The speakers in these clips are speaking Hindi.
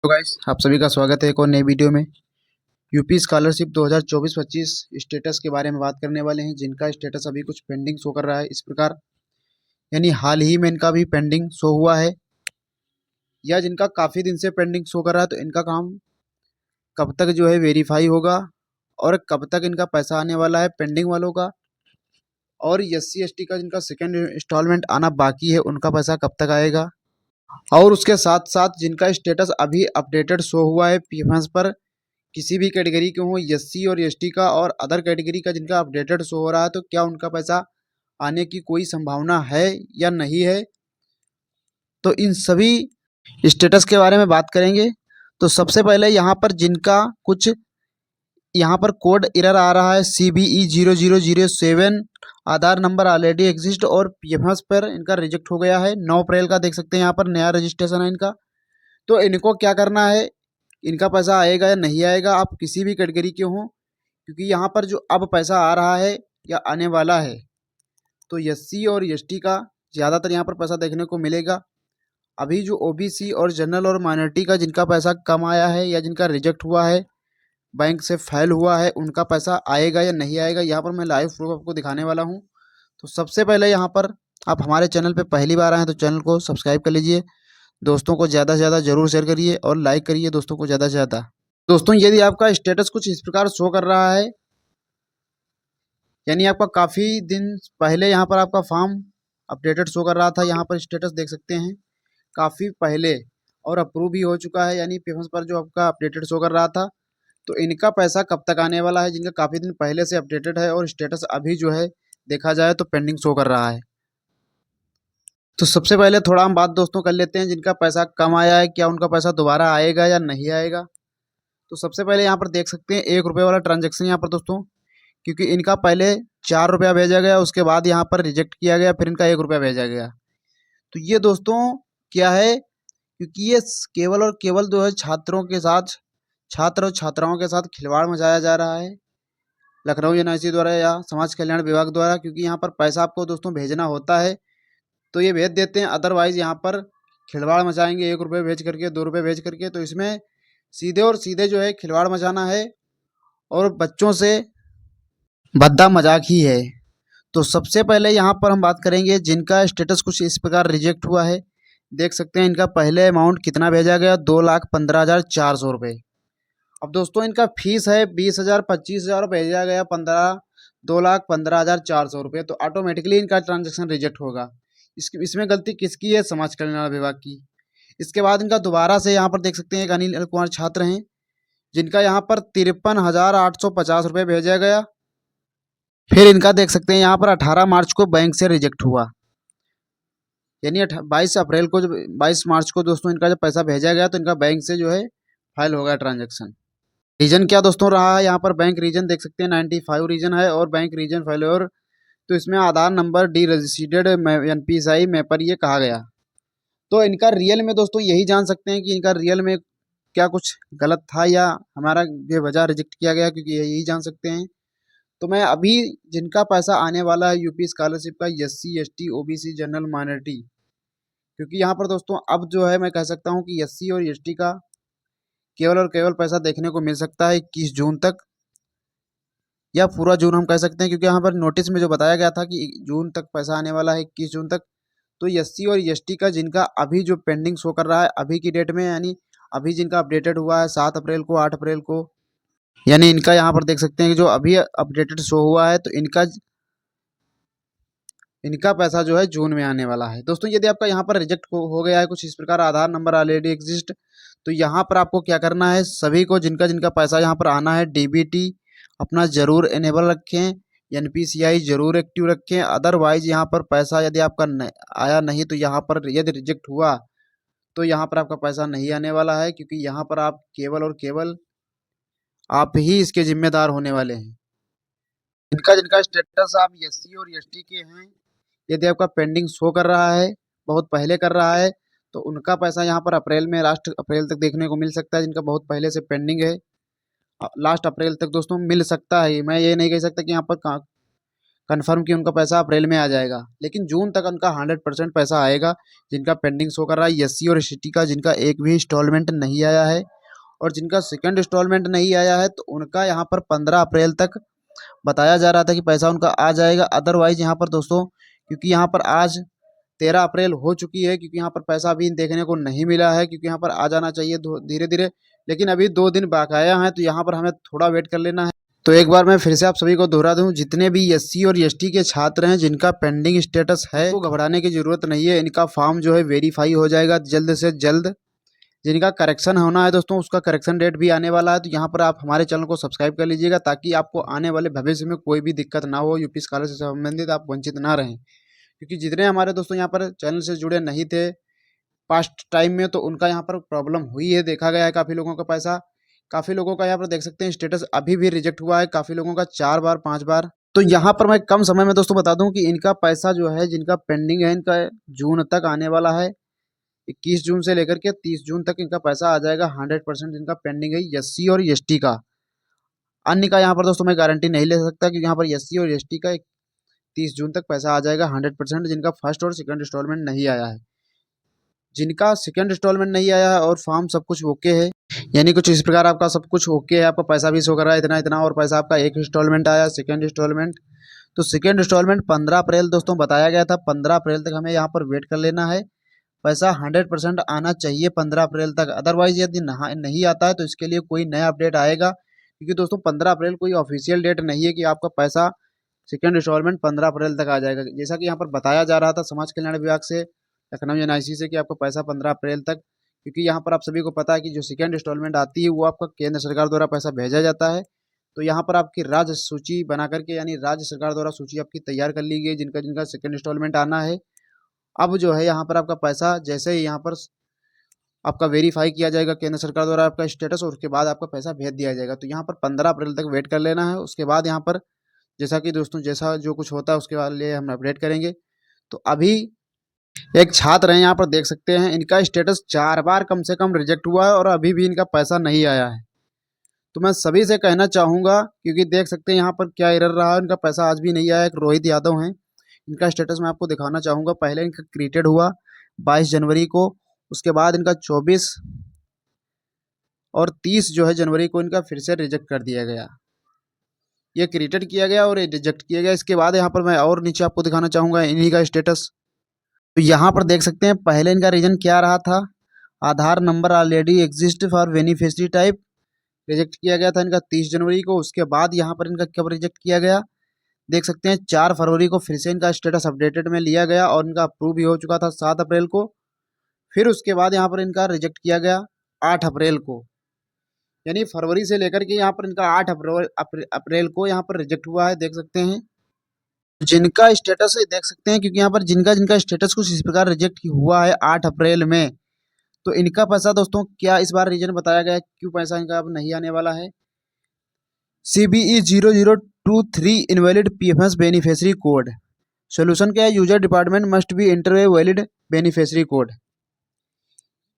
तो गाइस आप सभी का स्वागत है एक और नई वीडियो में। यूपी स्कॉलरशिप 2024-25 स्टेटस के बारे में बात करने वाले हैं, जिनका स्टेटस अभी कुछ पेंडिंग शो कर रहा है इस प्रकार। यानी हाल ही में इनका भी पेंडिंग शो हुआ है, या जिनका काफ़ी दिन से पेंडिंग शो कर रहा है, तो इनका काम कब तक जो है वेरीफाई होगा और कब तक इनका पैसा आने वाला है पेंडिंग वालों का। और SC ST का जिनका सेकेंड इंस्टॉलमेंट आना बाकी है, उनका पैसा कब तक आएगा। और उसके साथ साथ जिनका स्टेटस अभी अपडेटेड शो हुआ है PFS पर, किसी भी कैटेगरी के हों, SC और ST का और अदर कैटेगरी का जिनका अपडेटेड शो हो रहा है, तो क्या उनका पैसा आने की कोई संभावना है या नहीं है। तो इन सभी स्टेटस के बारे में बात करेंगे। तो सबसे पहले यहाँ पर जिनका कुछ यहाँ पर कोड एरर आ रहा है CBE0007, आधार नंबर ऑलरेडी एग्जिस्ट और PFS पर इनका रिजेक्ट हो गया है 9 अप्रैल का, देख सकते हैं यहाँ पर नया रजिस्ट्रेशन है इनका। तो इनको क्या करना है, इनका पैसा आएगा या नहीं आएगा, आप किसी भी कैटेगरी के हों, क्योंकि यहाँ पर जो अब पैसा आ रहा है या आने वाला है, तो SC और ST का ज़्यादातर यहाँ पर पैसा देखने को मिलेगा। अभी जो OBC और जनरल और माइनॉरिटी का जिनका पैसा कम आया है या जिनका रिजेक्ट हुआ है, बैंक से फेल हुआ है, उनका पैसा आएगा या नहीं आएगा, यहाँ पर मैं लाइव प्रूफ आपको दिखाने वाला हूँ। तो सबसे पहले यहाँ पर आप हमारे चैनल पर पहली बार आए हैं तो चैनल को सब्सक्राइब कर लीजिए, दोस्तों को ज़्यादा से ज़्यादा ज़रूर शेयर करिए और लाइक करिए दोस्तों को ज़्यादा से ज़्यादा। दोस्तों यदि आपका स्टेटस कुछ इस प्रकार शो कर रहा है, यानी आपका काफ़ी दिन पहले यहाँ पर आपका फॉर्म अपडेटेड शो कर रहा था, यहाँ पर स्टेटस देख सकते हैं काफ़ी पहले, और अप्रूव भी हो चुका है, यानी PFS पर जो आपका अपडेटेड शो कर रहा था, तो इनका पैसा कब तक आने वाला है, जिनका काफ़ी दिन पहले से अपडेटेड है और स्टेटस अभी जो है देखा जाए तो पेंडिंग शो कर रहा है। तो सबसे पहले थोड़ा हम बात दोस्तों कर लेते हैं जिनका पैसा कम आया है, क्या उनका पैसा दोबारा आएगा या नहीं आएगा। तो सबसे पहले यहाँ पर देख सकते हैं 1 रुपये वाला ट्रांजैक्शन यहाँ पर दोस्तों, क्योंकि इनका पहले 4 रुपया भेजा गया, उसके बाद यहाँ पर रिजेक्ट किया गया, फिर इनका 1 रुपया भेजा गया। तो ये दोस्तों क्या है, क्योंकि ये केवल और केवल जो है छात्रों के साथ, छात्र और छात्राओं के साथ खिलवाड़ मचाया जा रहा है लखनऊ यूनिवर्सिटी द्वारा या समाज कल्याण विभाग द्वारा, क्योंकि यहाँ पर पैसा आपको दोस्तों भेजना होता है तो ये भेज देते हैं, अदरवाइज़ यहाँ पर खिलवाड़ मचाएंगे 1 रुपये भेज करके, 2 रुपये भेज करके। तो इसमें सीधे और सीधे जो है खिलवाड़ मचाना है और बच्चों से भद्दा मजाक ही है। तो सबसे पहले यहाँ पर हम बात करेंगे जिनका स्टेटस कुछ इस प्रकार रिजेक्ट हुआ है। देख सकते हैं इनका पहले अमाउंट कितना भेजा गया, 2,15,400 रुपये। अब दोस्तों इनका फीस है 20,000, 25,000 भेजा गया 2,15,400 रुपये, तो ऑटोमेटिकली इनका ट्रांजेक्शन रिजेक्ट होगा। इसमें गलती किसकी है, समाज कल्याण विभाग की। इसके बाद इनका दोबारा से यहाँ पर देख सकते हैं एक अनिल कुमार छात्र हैं, जिनका यहाँ पर 53,850 रुपये भेजा गया। फिर इनका देख सकते हैं यहाँ पर 18 मार्च को बैंक से रिजेक्ट हुआ, यानी 22 मार्च को दोस्तों इनका जब पैसा भेजा गया तो इनका बैंक से जो है फाइल हो गया ट्रांजेक्शन। रीजन क्या दोस्तों रहा है, यहाँ पर बैंक रीजन देख सकते हैं 95 रीजन है और बैंक रीजन फेल्योर। तो इसमें Aadhaar number deregistered NPSI में पर ये कहा गया। तो इनका रियल में दोस्तों यही जान सकते हैं कि इनका रियल में क्या कुछ गलत था या हमारा बेवजह रिजेक्ट किया गया, क्योंकि यही जान सकते हैं। तो मैं अभी जिनका पैसा आने वाला है यूपी स्कॉलरशिप का, SC ST OBC general minority, क्योंकि यहाँ पर दोस्तों अब जो है मैं कह सकता हूँ कि SC और ST का केवल और केवल पैसा देखने को मिल सकता है 21 जून तक, या पूरा जून हम कह सकते हैं, क्योंकि यहाँ पर नोटिस में जो बताया गया था कि जून तक पैसा आने वाला है 21 जून तक। तो SC और ST का जिनका अभी जो पेंडिंग शो कर रहा है अभी की डेट में, यानी अभी जिनका अपडेटेड हुआ है 7 अप्रैल को, 8 अप्रैल को, यानी इनका यहाँ पर देख सकते हैं कि जो अभी अपडेटेड शो हुआ है, तो इनका पैसा जो है जून में आने वाला है। दोस्तों यदि आपका यहाँ पर रिजेक्ट हो गया है कुछ इस प्रकार, आधार नंबर ऑलरेडी एग्जिस्ट, तो यहाँ पर आपको क्या करना है, सभी को जिनका जिनका पैसा यहाँ पर आना है DBT अपना ज़रूर इनेबल रखें, NPCI ज़रूर एक्टिव रखें। अदरवाइज यहाँ पर पैसा यदि आपका आया नहीं, तो यहाँ पर यदि रिजेक्ट हुआ तो यहाँ पर आपका पैसा नहीं आने वाला है, क्योंकि यहाँ पर आप केवल और केवल आप ही इसके जिम्मेदार होने वाले हैं। जिनका जिनका स्टेटस आप SC और ST के हैं, यदि आपका पेंडिंग शो कर रहा है, बहुत पहले कर रहा है, तो उनका पैसा यहाँ पर अप्रैल में, लास्ट अप्रैल तक देखने को मिल सकता है। जिनका बहुत पहले से पेंडिंग है, लास्ट अप्रैल तक दोस्तों मिल सकता है। मैं ये नहीं कह सकता कि यहाँ पर कन्फर्म कि उनका पैसा अप्रैल में आ जाएगा, लेकिन जून तक उनका 100% पैसा आएगा जिनका पेंडिंग शो कर रहा है एससी और एसटी का, जिनका एक भी इंस्टॉलमेंट नहीं आया है। और जिनका सेकंड इंस्टॉलमेंट नहीं आया है तो उनका यहाँ पर 15 अप्रैल तक बताया जा रहा था कि पैसा उनका आ जाएगा। अदरवाइज यहाँ पर दोस्तों, क्योंकि यहाँ पर आज 13 अप्रैल हो चुकी है, क्योंकि यहाँ पर पैसा अभी देखने को नहीं मिला है, क्योंकि यहाँ पर आ जाना चाहिए धीरे धीरे, लेकिन अभी 2 दिन बकाया हैं, तो यहाँ पर हमें थोड़ा वेट कर लेना है। तो एक बार मैं फिर से आप सभी को दोहरा दूं, जितने भी एससी और एसटी के छात्र हैं जिनका पेंडिंग स्टेटस है, तो घबराने की जरूरत नहीं है। इनका फॉर्म जो है वेरीफाई हो जाएगा जल्द से जल्द। जिनका करेक्शन होना है दोस्तों, उसका करेक्शन डेट भी आने वाला है। तो यहाँ पर आप हमारे चैनल को सब्सक्राइब कर लीजिएगा, ताकि आपको आने वाले भविष्य में कोई भी दिक्कत ना हो, यूपी स्कॉलरशिप से संबंधित आप वंचित ना रहें। क्योंकि जितने हमारे दोस्तों यहाँ पर चैनल से जुड़े नहीं थे पास्ट टाइम में, तो उनका यहाँ पर प्रॉब्लम हुई है, देखा गया है। काफ़ी लोगों का पैसा, काफ़ी लोगों का यहाँ पर देख सकते हैं स्टेटस अभी भी रिजेक्ट हुआ है, काफ़ी लोगों का 4 बार 5 बार। तो यहाँ पर मैं कम समय में दोस्तों बता दूं कि इनका पैसा जो है, जिनका पेंडिंग है, इनका जून तक आने वाला है। 21 जून से लेकर के 30 जून तक इनका पैसा आ जाएगा। 100% इनका पेंडिंग है एससी और एसटी का। अन्य का यहाँ पर दोस्तों मैं गारंटी नहीं ले सकता, क्योंकि यहाँ पर एससी और एसटी का 30 जून तक पैसा आ जाएगा 100%, जिनका फर्स्ट और सेकंड इंस्टॉलमेंट नहीं आया है। जिनका सेकंड इंस्टॉलमेंट नहीं आया है और फॉर्म सब कुछ ओके है, यानी कुछ इस प्रकार आपका सब कुछ ओके है, आपका पैसा भी शो कर रहा है इतना इतना, और पैसा आपका एक इंस्टॉलमेंट आया, सेकंड इंस्टॉलमेंट। तो सेकंड इंस्टॉलमेंट 15 अप्रैल दोस्तों बताया गया था। 15 अप्रैल तक हमें यहाँ पर वेट कर लेना है। पैसा 100% आना चाहिए 15 अप्रैल तक। अदरवाइज यदि नहीं आता है तो इसके लिए कोई नया अपडेट आएगा, क्योंकि दोस्तों 15 अप्रैल कोई ऑफिशियल डेट नहीं है कि आपका पैसा सेकंड इंस्टॉलमेंट 15 अप्रैल तक आ जाएगा। जैसा कि यहाँ पर बताया जा रहा था समाज कल्याण विभाग से, लखनऊ एनआईसी से, कि आपका पैसा 15 अप्रैल तक, क्योंकि यहाँ पर आप सभी को पता है कि जो सेकंड इंस्टॉलमेंट आती है वो आपका केंद्र सरकार द्वारा पैसा भेजा जाता है। तो यहाँ पर आपकी राज्य सूची बना करके, यानी राज्य सरकार द्वारा सूची आपकी तैयार कर ली गई जिनका जिनका सेकंड इंस्टॉलमेंट आना है। अब जो है यहाँ पर आपका पैसा जैसे ही यहाँ पर आपका वेरीफाई किया जाएगा केंद्र सरकार द्वारा आपका स्टेटस, और उसके बाद आपका पैसा भेज दिया जाएगा। तो यहाँ पर 15 अप्रैल तक वेट कर लेना है। उसके बाद यहाँ पर जैसा कि दोस्तों जैसा जो कुछ होता है उसके बाद लिए हम अपडेट करेंगे। तो अभी एक छात्र हैं, यहाँ पर देख सकते हैं, इनका स्टेटस 4 बार कम से कम रिजेक्ट हुआ है और अभी भी इनका पैसा नहीं आया है। तो मैं सभी से कहना चाहूँगा, क्योंकि देख सकते हैं यहाँ पर क्या एरर रहा है, इनका पैसा आज भी नहीं आया। एक रोहित यादव हैं, इनका स्टेटस मैं आपको दिखाना चाहूँगा। पहले इनका क्रिएटेड हुआ 22 जनवरी को, उसके बाद इनका 24 और 30 जो है जनवरी को इनका फिर से रिजेक्ट कर दिया गया। ये क्रिएटेड किया गया और ये रिजेक्ट किया गया। इसके बाद यहाँ पर मैं और नीचे आपको दिखाना चाहूँगा इन्हीं का स्टेटस। तो यहाँ पर देख सकते हैं पहले इनका रीजन क्या रहा था, Aadhaar number already exist for beneficiary type, reject किया गया था इनका 30 जनवरी को। उसके बाद यहाँ पर इनका कब रिजेक्ट किया गया, देख सकते हैं 4 फरवरी को फिर से इनका स्टेटस अपडेटेड में लिया गया और इनका अप्रूव भी हो चुका था 7 अप्रैल को। फिर उसके बाद यहाँ पर इनका रिजेक्ट किया गया 8 अप्रैल को, यानी फरवरी से लेकर के यहाँ पर इनका 8 अप्रैल को यहाँ पर रिजेक्ट हुआ है, देख सकते हैं। जिनका स्टेटस है देख सकते हैं, क्योंकि यहाँ पर जिनका जिनका स्टेटस कुछ इस प्रकार रिजेक्ट हुआ है 8 अप्रैल में, तो इनका पैसा दोस्तों क्या इस बार रीजन बताया गया है क्यों पैसा इनका अब नहीं आने वाला है। CBE 0023 invalid PFS beneficiary code. Solution क्या है, user department must be enter a valid beneficiary code.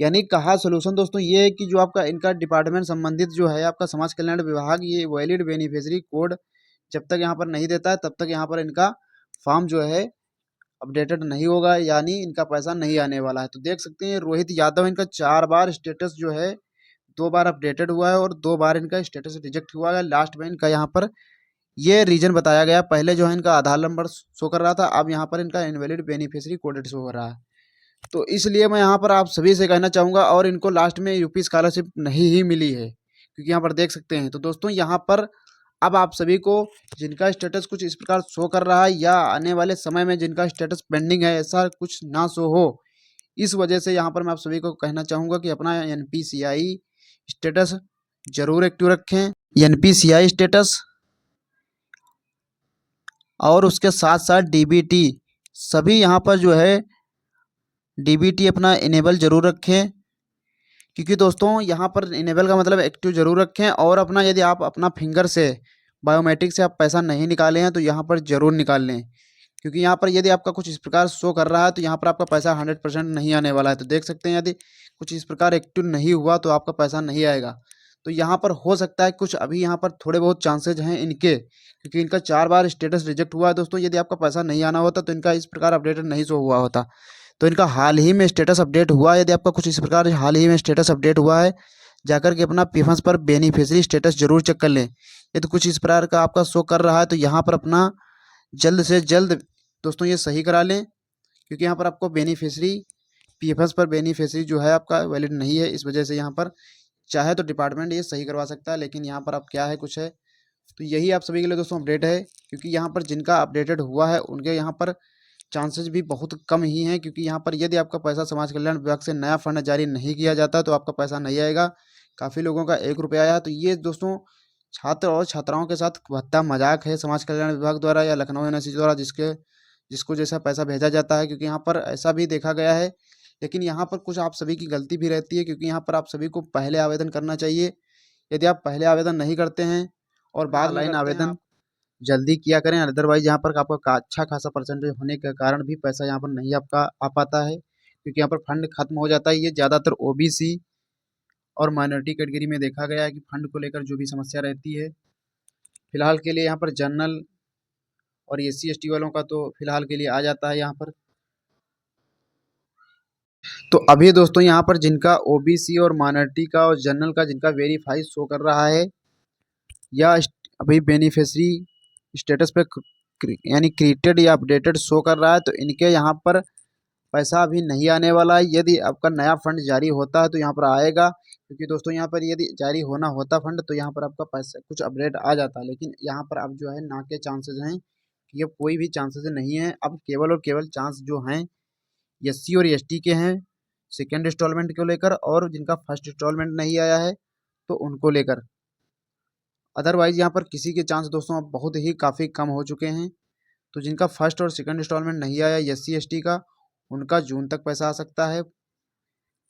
यानी कहा सोल्यूशन दोस्तों ये है कि जो आपका इनका डिपार्टमेंट संबंधित जो है आपका समाज कल्याण विभाग, ये वैलिड बेनिफिशियरी कोड जब तक यहाँ पर नहीं देता है तब तक यहाँ पर इनका फॉर्म जो है अपडेटेड नहीं होगा, यानी इनका पैसा नहीं आने वाला है। तो देख सकते हैं रोहित यादव, इनका 4 बार स्टेटस जो है 2 बार अपडेटेड हुआ है और 2 बार इनका स्टेटस रिजेक्ट हुआ है। लास्ट में इनका यहाँ पर ये रीजन बताया गया, पहले जो है इनका आधार नंबर शो कर रहा था, अब यहाँ पर इनका इनवैलिड बेनिफिशियरी कोडेड शो कर रहा है। तो इसलिए मैं यहाँ पर आप सभी से कहना चाहूँगा, और इनको लास्ट में यूपी स्कॉलरशिप नहीं ही मिली है, क्योंकि यहाँ पर देख सकते हैं। तो दोस्तों यहाँ पर अब आप सभी को जिनका स्टेटस कुछ इस प्रकार शो कर रहा है या आने वाले समय में जिनका स्टेटस पेंडिंग है ऐसा कुछ ना शो हो, इस वजह से यहाँ पर मैं आप सभी को कहना चाहूँगा कि अपना NPCI स्टेटस जरूर एक्टिव रखें। NPCI स्टेटस और उसके साथ साथ DBT, सभी यहाँ पर जो है DBT अपना इनेबल जरूर रखें, क्योंकि दोस्तों यहाँ पर इनेबल का मतलब एक्टिव जरूर रखें। और अपना यदि आप अपना फिंगर से बायोमेट्रिक से आप पैसा नहीं निकाले हैं तो यहाँ पर ज़रूर निकाल लें, क्योंकि यहाँ पर यदि आपका कुछ इस प्रकार शो कर रहा है तो यहाँ पर आपका पैसा 100% नहीं आने वाला है। तो देख सकते हैं यदि कुछ इस प्रकार एक्टिव नहीं हुआ तो आपका पैसा नहीं आएगा। तो यहाँ पर हो सकता है कुछ अभी यहाँ पर थोड़े बहुत चांसेज हैं इनके, क्योंकि इनका 4 बार स्टेटस रिजेक्ट हुआ है दोस्तों। यदि आपका पैसा नहीं आना होता तो इनका इस प्रकार अपडेटेड नहीं शो हुआ होता। तो इनका हाल ही में स्टेटस अपडेट हुआ है। यदि आपका कुछ इस प्रकार हाल ही में स्टेटस अपडेट हुआ है, जाकर के अपना पीफंस पर बेनिफिशियरी स्टेटस जरूर चेक कर लें। ये तो कुछ इस प्रकार का आपका शो कर रहा है, तो यहाँ पर अपना जल्द से जल्द दोस्तों ये सही करा लें, क्योंकि यहाँ पर आपको बेनिफिशियरी पीएफएस पर बेनिफिशियरी जो है आपका वैलिड नहीं है। इस वजह से यहाँ पर चाहे तो डिपार्टमेंट ये सही करवा सकता है, लेकिन यहाँ पर अब क्या है कुछ है। तो यही आप सभी के लिए दोस्तों अपडेट है, क्योंकि यहाँ पर जिनका अपडेटेड हुआ है उनके यहाँ पर चांसेस भी बहुत कम ही हैं, क्योंकि यहाँ पर यदि आपका पैसा समाज कल्याण विभाग से नया फंड जारी नहीं किया जाता तो आपका पैसा नहीं आएगा। काफ़ी लोगों का 1 रुपया आया। तो ये दोस्तों छात्र और छात्राओं के साथ भद्दा मजाक है समाज कल्याण विभाग द्वारा या लखनऊ यूनिवर्सिटी द्वारा, जिसको जैसा पैसा भेजा जाता है, क्योंकि यहाँ पर ऐसा भी देखा गया है। लेकिन यहाँ पर कुछ आप सभी की गलती भी रहती है, क्योंकि यहाँ पर आप सभी को पहले आवेदन करना चाहिए। यदि आप पहले आवेदन नहीं करते हैं और बाद में आवेदन जल्दी किया करें, अदरवाइज यहाँ पर आपका अच्छा खासा परसेंटेज होने के कारण भी पैसा यहाँ पर नहीं आपका आ पाता है, क्योंकि यहाँ पर फंड खत्म हो जाता है। ये ज़्यादातर ओबीसी और माइनॉरिटी कैटेगरी में देखा गया है कि फंड को लेकर जो भी समस्या रहती है। फिलहाल के लिए यहाँ पर जनरल और SC ST वालों का तो फिलहाल के लिए आ जाता है यहाँ पर। तो अभी दोस्तों यहाँ पर जिनका ओबीसी और माइनॉरिटी का और जनरल का जिनका वेरीफाई शो कर रहा है या अभी बेनिफिशियरी स्टेटस पे यानी क्रिएटेड या अपडेटेड शो कर रहा है, तो इनके यहाँ पर पैसा अभी नहीं आने वाला है। यदि आपका नया फंड जारी होता है तो यहाँ पर आएगा, क्योंकि दोस्तों यहाँ पर यदि जारी होना होता फंड तो यहाँ पर आपका पैसा कुछ अपडेट आ जाता, लेकिन यहाँ पर अब जो है ना के चांसेस हैं, ये कोई भी चांसेस नहीं है। अब केवल और केवल चांस जो हैं SC और ST के हैं सेकेंड इंस्टॉलमेंट को लेकर, और जिनका फर्स्ट इंस्टॉलमेंट नहीं आया है तो उनको लेकर। अदरवाइज यहाँ पर किसी के चांस दोस्तों अब बहुत ही काफ़ी कम हो चुके हैं। तो जिनका फर्स्ट और सेकंड इंस्टॉलमेंट नहीं आया SC ST का, उनका जून तक पैसा आ सकता है,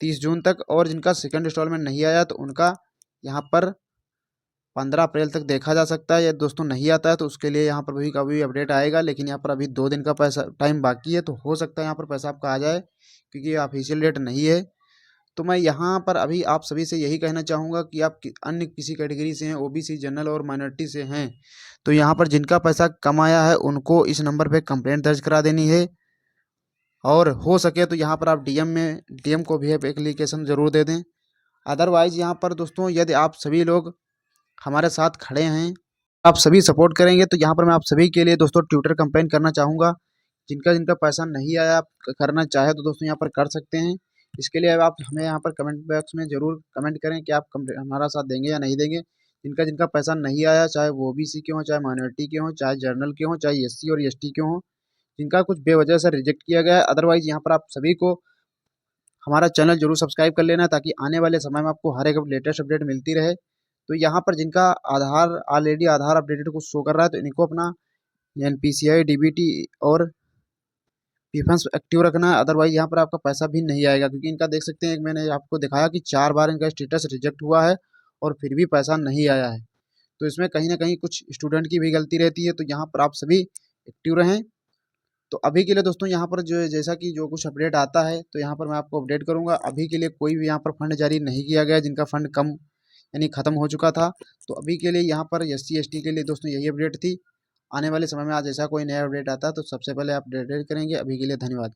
30 जून तक। और जिनका सेकंड इंस्टॉलमेंट नहीं आया तो उनका यहाँ पर 15 अप्रैल तक देखा जा सकता है। या दोस्तों नहीं आता है तो उसके लिए यहाँ पर भी कभी अपडेट आएगा, लेकिन यहाँ पर अभी 2 दिन का पैसा टाइम बाकी है, तो हो सकता है यहाँ पर पैसा आपका आ जाए, क्योंकि ऑफिशियल डेट नहीं है। तो मैं यहाँ पर अभी आप सभी से यही कहना चाहूँगा कि आप अन्य किसी कैटेगरी से हैं, ओबीसी जनरल और माइनॉरिटी से हैं, तो यहाँ पर जिनका पैसा कम आया है उनको इस नंबर पे कंप्लेंट दर्ज करा देनी है। और हो सके तो यहाँ पर आप डीएम को भी एप्लीकेशन ज़रूर दे दें। अदरवाइज़ यहाँ पर दोस्तों यदि आप सभी लोग हमारे साथ खड़े हैं, आप सभी सपोर्ट करेंगे, तो यहाँ पर मैं आप सभी के लिए दोस्तों ट्विटर कैंपेन करना चाहूँगा। जिनका जिनका पैसा नहीं आया, आप करना चाहे तो दोस्तों यहाँ पर कर सकते हैं। इसके लिए आप हमें यहाँ पर कमेंट बॉक्स में ज़रूर कमेंट करें कि आप हमारा साथ देंगे या नहीं देंगे। जिनका जिनका पैसा नहीं आया, चाहे वो ओबीसी के हों, चाहे माइनॉरिटी के हों, चाहे जनरल के हों, चाहे SC और ST के हों, जिनका कुछ बेवजह से रिजेक्ट किया गया है। अदरवाइज़ यहाँ पर आप सभी को हमारा चैनल जरूर सब्सक्राइब कर लेना, ताकि आने वाले समय में आपको हर एक लेटेस्ट अपडेट मिलती रहे। तो यहाँ पर जिनका आधार ऑलरेडी आधार अपडेटेड कुछ शो कर रहा है, तो इनको अपना NPCI DBT और पीफंस एक्टिव रखना है। अदरवाइज यहाँ पर आपका पैसा भी नहीं आएगा, क्योंकि इनका देख सकते हैं, एक मैंने आपको दिखाया कि 4 बार इनका स्टेटस रिजेक्ट हुआ है और फिर भी पैसा नहीं आया है। तो इसमें कहीं ना कहीं कुछ स्टूडेंट की भी गलती रहती है। तो यहाँ पर आप सभी एक्टिव रहें। तो अभी के लिए दोस्तों यहाँ पर जो जैसा कि जो कुछ अपडेट आता है तो यहाँ पर मैं आपको अपडेट करूँगा। अभी के लिए कोई भी यहाँ पर फंड जारी नहीं किया गया जिनका फंड कम यानी ख़त्म हो चुका था। तो अभी के लिए यहाँ पर SC ST के लिए दोस्तों यही अपडेट थी। आने वाले समय में आज ऐसा कोई नया अपडेट आता है तो सबसे पहले आप अपडेट करेंगे। अभी के लिए धन्यवाद।